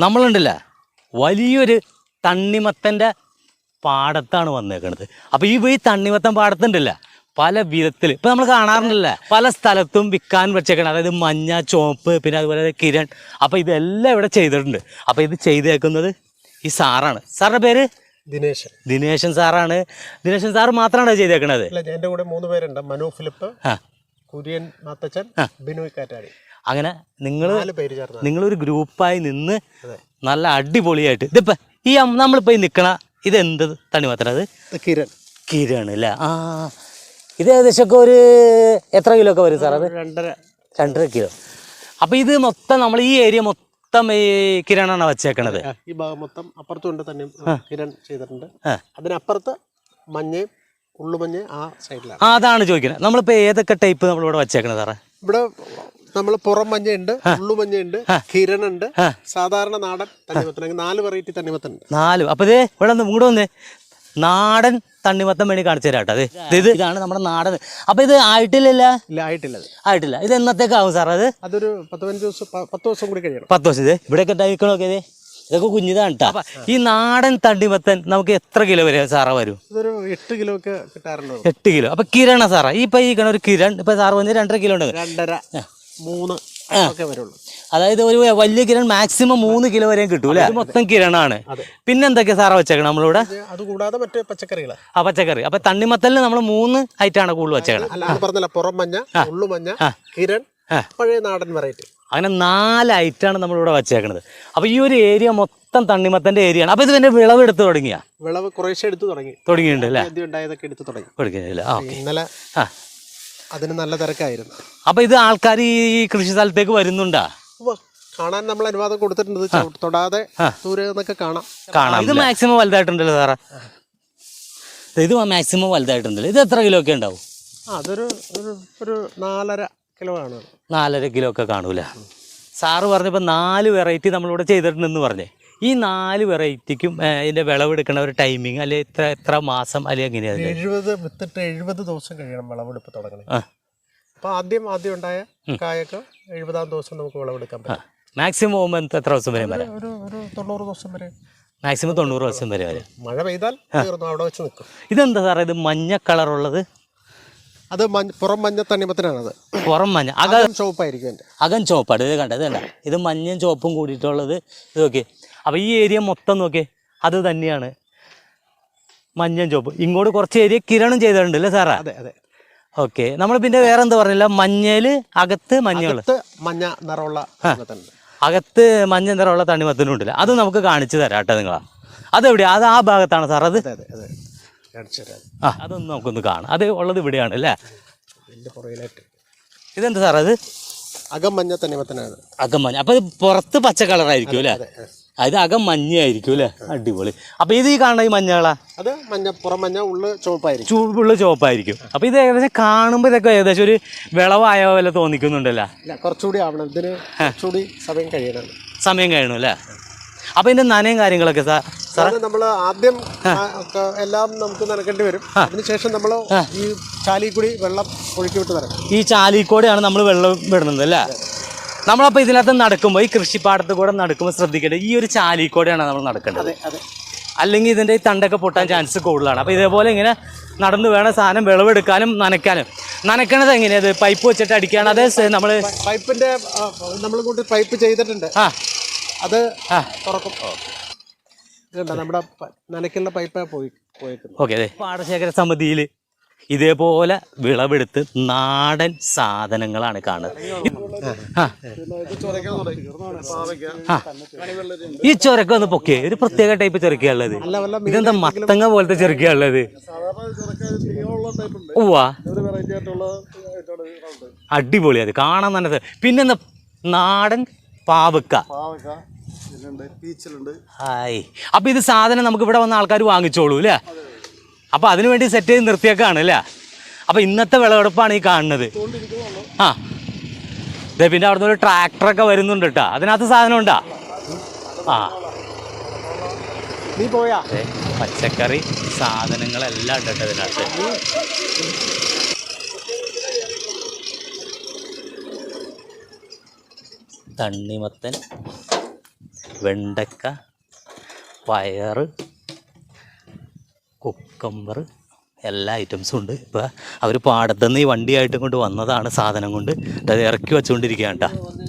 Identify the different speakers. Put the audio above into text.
Speaker 1: നമ്മളുണ്ടല്ല വലിയൊരു തണ്ണിമത്തൻ്റെ പാടത്താണ് വന്നേക്കണത്. അപ്പോൾ ഈ തണ്ണിമത്തൻ പാടത്തുണ്ടല്ല പല വിധത്തിൽ ഇപ്പം നമ്മൾ കാണാറുണ്ടല്ല പല സ്ഥലത്തും വിൽക്കാൻ വെച്ചേക്കണം. അതായത് മഞ്ഞ, ചുവപ്പ്, പിന്നെ അതുപോലെ കിരൺ. അപ്പോൾ ഇതെല്ലാം ഇവിടെ ചെയ്തിട്ടുണ്ട്. അപ്പോൾ ഇത് ചെയ്തേക്കുന്നത് ഈ സാറാണ്. സാറിൻ്റെ പേര് ദിനേശൻ സാറാണ്. ദിനേശൻ സാറ് മാത്രമാണ് ചെയ്തേക്കണത്.
Speaker 2: എൻ്റെ കൂടെ 3 പേരുണ്ട്. മനു ഫിലിപ്പ്, കുര്യൻ മാത്തച്ചൻ, ബിനോയ് കാറ്റാടി. അങ്ങനെ നിങ്ങളൊരു ഗ്രൂപ്പായി നിന്ന് നല്ല അടിപൊളിയായിട്ട് ഇതിപ്പോൾ നമ്മളിപ്പോൾ ഈ നിൽക്കണ ഇതെന്ത് തണ്ണിമത്തൻ? അത് കിരൺ അല്ലേ? ഇത് ഏകദേശമൊക്കെ ഒരു എത്ര കിലോ ഒക്കെ വരും സാർ? അത് 2.5 കിലോ. അപ്പോൾ ഇത് മൊത്തം നമ്മൾ ഈ ഏരിയ മൊത്തം ഈ കിരണാണ് വെച്ചേക്കണത്. ഈ ഭാഗം മൊത്തം അപ്പുറത്തുണ്ട് തന്നെ കിരൺ ചെയ്തിട്ടുണ്ട്. അതിനപ്പുറത്ത് മഞ്ഞയും ഉള്ളുമഞ്ഞ ആ സൈഡിലാണ്.
Speaker 1: അതാണ് ചോദിക്കുന്നത്. നമ്മളിപ്പോൾ ഏതൊക്കെ ടൈപ്പ് നമ്മളിവിടെ വെച്ചേക്കണത് സാറേ?
Speaker 2: ഇവിടെ നമ്മൾ പുറം മഞ്ഞയുണ്ട്, ഉള്ളുമഞ്ഞയുണ്ട്, കിരണുണ്ട്, സാധാരണ നാടൻ തണ്ണിമത്തൻ. 4 വെറൈറ്റി തണ്ണിമത്തൻ ഉണ്ട്.
Speaker 1: 4. അപ്പോൾ ഇത് ഇവിടെ ഇങ്ങോട്ട് വന്നേ നാടൻ തണ്ണിമത്തൻ വേണ്ടി കാണിച്ചു തരാം കേട്ടോ. ഇതാണ് നമ്മുടെ നാടൻ. അപ്പോൾ ഇത് ആയിട്ടില്ല? ആയിട്ടില്ല. ഇത് എന്നത്തേക്കാവും സാർ?
Speaker 2: അതൊരു 10 ദിവസം കൂടി കഴിയണം.
Speaker 1: 10 ദിവസം. ഇത് ഇവിടെയൊക്കെ ടൈക്കണോക്കെ ഇതൊക്കെ കുഞ്ഞിതാണ് കേട്ടോ. അപ്പം ഈ നാടൻ തണ്ണിമത്തൻ നമുക്ക് എത്ര കിലോ വരെ സാറ വരും?
Speaker 2: ഇതൊരു 8 കിലോ ഒക്കെ കിട്ടാറുണ്ട്.
Speaker 1: 8 കിലോ. അപ്പം കിരണ സാറാ ഇപ്പം ഈ ഒരു കിരൺ ഇപ്പം സാറ് വന്ന് 2.5 കിലോ ഉണ്ട്.
Speaker 2: 2.5, 3 ഒക്കെ വരുള്ളൂ.
Speaker 1: അതായത് ഒരു വലിയ കിരൺ മാക്സിമം 3 കിലോ വരെയും കിട്ടും അല്ലേ? മൊത്തം കിരണാണ്. പിന്നെ എന്തൊക്കെയാ സാറ വെച്ചേക്കണം നമ്മളിവിടെ?
Speaker 2: അതുകൂടാതെ മറ്റേ പച്ചക്കറികളാണ്.
Speaker 1: പച്ചക്കറി. അപ്പൊ തണ്ണിമത്തലിന് നമ്മൾ 3 ഐറ്റാണ് കൂടുതൽ വെച്ചേക്കണം.
Speaker 2: പറഞ്ഞല്ല, പുറം മഞ്ഞ, ഉള്ളുമഞ്ഞ, കിരൺ, പഴയ നാടൻ വെറൈറ്റി.
Speaker 1: അങ്ങനെ 4 ഐറ്റാണ് നമ്മളിവിടെ വെച്ചേക്കണത്. അപ്പൊ ഈ ഒരു ഏരിയ മൊത്തം തണ്ണിമത്തന്റെ ഏരിയ ആണ്. അപ്പൊ ഇതിന്റെ വിളവ് എടുത്ത് തുടങ്ങിയ?
Speaker 2: വിളവ് കുറേശ്ശെ
Speaker 1: തുടങ്ങിയിട്ടുണ്ട് അല്ലേ?
Speaker 2: എടുത്ത് തുടങ്ങി.
Speaker 1: ഇന്നലെ
Speaker 2: അതിന് നല്ല തിരക്കായിരുന്നു.
Speaker 1: അപ്പൊ ഇത് ആൾക്കാർ ഈ കൃഷി സ്ഥലത്തേക്ക് വരുന്നുണ്ടാ?
Speaker 2: കാണാൻ നമ്മൾ അനുവാദം കൊടുത്തിട്ടുണ്ട്. തൊടാതെ ദൂരെ നിന്നൊക്കെ കാണാം.
Speaker 1: ഇത് മാക്സിമം വലുതായിട്ടുണ്ടല്ലോ സാറേ? ഇത് മാക്സിമം വലുതായിട്ടുണ്ടല്ലോ. ഇത് എത്ര കിലോ ഒക്കെ ഉണ്ടാവും?
Speaker 2: അതൊരു 4.5 കിലോ ആണ്.
Speaker 1: 4.5 കിലോ ഒക്കെ കാണൂല. സാറ് പറഞ്ഞപ്പോൾ 4 വെറൈറ്റി നമ്മളിവിടെ ചെയ്തിട്ടുണ്ടെന്ന് പറഞ്ഞേ. ഈ 4 വെറൈറ്റിക്കും ഇതിന്റെ വിളവെടുക്കണ ഒരു ടൈമിങ് അല്ലെ എത്ര മാസം അല്ലെങ്കിൽ എങ്ങനെയാണ്?
Speaker 2: 70 ദിവസം കഴിയണം വിളവെടുപ്പ് തുടങ്ങണേ. അപ്പോൾ ആദ്യം ഉണ്ടായ കായൊക്കെ 70-ാം ദിവസം നമുക്ക് വിളവെടുക്കാൻ പറ്റും.
Speaker 1: മാക്സിമം പോകുമ്പോൾ എത്ര ദിവസം വരെ വരാം?
Speaker 2: ഒരു 90 ദിവസം വരെ.
Speaker 1: മാക്സിമം 90 ദിവസം വരെ വരാം.
Speaker 2: മഴ പെയ്താൽ അവിടെ വെച്ച് നിൽക്കും.
Speaker 1: ഇതെന്താ സാറേ ഇത് മഞ്ഞ കളറുള്ളത്?
Speaker 2: അത് പുറം മഞ്ഞ തണ്ണിമത്തനാണത്.
Speaker 1: പുറം മഞ്ഞ,
Speaker 2: അകം ചുവപ്പായിരിക്കും.
Speaker 1: അകം ചുവപ്പാണ്. ഇത് കണ്ട ഇത് മഞ്ഞയും ചുവപ്പും കൂടിയിട്ടുള്ളത്. ഇത് നോക്കി. അപ്പോൾ ഈ ഏരിയ മൊത്തം നോക്കി അത് തന്നെയാണ് മഞ്ഞയും ചുവപ്പ്. ഇങ്ങോട്ട് കുറച്ച് ഏരിയ കിരണും ചെയ്തിട്ടുണ്ട് അല്ലേ സാറാ?
Speaker 2: അതെ.
Speaker 1: ഓക്കെ. നമ്മൾ പിന്നെ വേറെ എന്താ പറഞ്ഞില്ല, മഞ്ഞയിൽ അകത്ത് മഞ്ഞ
Speaker 2: നിറമുള്ള
Speaker 1: അകത്ത് മഞ്ഞ നിറമുള്ള തണ്ണിമത്തനും ഉണ്ടല്ലോ. അത് നമുക്ക് കാണിച്ചു തരാം കേട്ടോ നിങ്ങളാ. അതെവിടെയാ? അത് ആ ഭാഗത്താണ് സാർ? അത് അതൊന്നും നമുക്കൊന്ന് കാണാം. അത് ഉള്ളത് ഇവിടെയാണ് അല്ലേ? ഇതെന്താ സാർ? അത്
Speaker 2: അകം മഞ്ഞ തണ്ണിമത്തനാണ്.
Speaker 1: അകം മഞ്ഞ. അപ്പോൾ ഇത് പുറത്ത് പച്ച കളറായിരിക്കും അല്ലേ? അത് അകം മഞ്ഞയായിരിക്കും അല്ലേ? അടിപൊളി. അപ്പോൾ ഇത് ഈ കാണുന്ന ഈ മഞ്ഞകളാ?
Speaker 2: അത് പുറം മഞ്ഞ, ഉള്ളു ചുവപ്പായിരിക്കും.
Speaker 1: ഉള്ളു ചുവപ്പായിരിക്കും. അപ്പോൾ ഇത് ഏകദേശം കാണുമ്പോൾ ഇതൊക്കെ ഏകദേശം ഒരു വിളവായ പോലെ തോന്നിക്കുന്നുണ്ടല്ലോ.
Speaker 2: കുറച്ചുകൂടി ആവണം. ഇതിന് കുറച്ചുകൂടി
Speaker 1: സമയം കഴിയണം അല്ലേ? അപ്പോൾ ഇതിൻ്റെ നനയും കാര്യങ്ങളൊക്കെ സാർ
Speaker 2: നമ്മൾ ആദ്യം എല്ലാം നമുക്ക് നനക്കേണ്ടി വരും. അതിനുശേഷം നമ്മൾ ഈ ചാലിൽ കൂടി വെള്ളം ഒഴുക്കി വിട്ട് തരാം.
Speaker 1: ഈ ചാലിൽ കൂടെയാണ് നമ്മൾ വെള്ളം വിടുന്നത് അല്ലേ? നമ്മളപ്പോൾ ഇതിനകത്ത് നടക്കുമ്പോൾ ഈ കൃഷിപ്പാടത്ത് കൂടെ നടക്കുമ്പോൾ ശ്രദ്ധിക്കേണ്ടത് ഈ ഒരു ചാലിൽ കൂടെയാണ് നമ്മൾ നടക്കേണ്ടത്. അല്ലെങ്കിൽ ഇതിൻ്റെ ഈ തണ്ടൊക്കെ പൊട്ടാൻ ചാൻസ് കൂടുതലാണ്. അപ്പോൾ ഇതേപോലെ ഇങ്ങനെ നടന്നു വേണം സാധനം വിളവെടുക്കാനും നനയ്ക്കാനും. നനയ്ക്കണത് എങ്ങനെയത്? പൈപ്പ് വെച്ചിട്ട് അടിക്കുകയാണ്? അതേ നമ്മൾ
Speaker 2: പൈപ്പിൻ്റെ നമ്മൾ കൊണ്ട് പൈപ്പ് ചെയ്തിട്ടുണ്ട്. അത് തുറക്കും. നമ്മുടെ നനയ്ക്കുള്ള പൈപ്പ് പോയിട്ടുണ്ട്.
Speaker 1: ഓക്കെ. അതെ, പാടശേഖര സമിതിയിൽ ഇതേപോലെ വിളവെടുത്ത് നാടൻ സാധനങ്ങളാണ് കാണുന്നത്. ഈ ചൊരക്ക ഒന്ന് പൊക്കേ, ഒരു പ്രത്യേക ടൈപ്പ് ചൊരക്കയുള്ളത്. ഇതെന്താ മത്തങ്ങ പോലത്തെ ചൊരക്കയുള്ളത്? അടിപൊളി. അത് കാണാൻ തന്നെ. പിന്നെന്താ നാടൻ പാവക്ക. ഹായ്. അപ്പൊ ഇത് സാധനം നമുക്ക് ഇവിടെ വന്ന ആൾക്കാർ വാങ്ങിച്ചോളൂ അല്ലേ? അപ്പൊ അതിനു വേണ്ടി സെറ്റ് ചെയ്ത് നിർത്തിയേക്കാണ് അല്ലേ? അപ്പൊ ഇന്നത്തെ വിളവെടുപ്പാണ് ഈ കാണുന്നത്. പിന്നെ അവിടെ നിന്ന് ഒരു ട്രാക്ടറൊക്കെ വരുന്നുണ്ട് കേട്ടോ. അതിനകത്ത് സാധനം ഉണ്ടാ? പച്ചക്കറി സാധനങ്ങളെല്ലാം ഉണ്ട് കേട്ടോ ഇതിനകത്ത്. തണ്ണിമത്തൻ, വെണ്ടക്ക, പയറ്, കുക്കമ്പർ, എല്ലാ ഐറ്റംസും ഉണ്ട്. ഇപ്പോൾ അവർ പാടത്തുനിന്ന് ഈ വണ്ടിയായിട്ട് കൊണ്ട് വന്നതാണ് സാധനം കൊണ്ട്. അത് ഇറക്കി വെച്ചുകൊണ്ടിരിക്കുകയാണ് കേട്ടോ.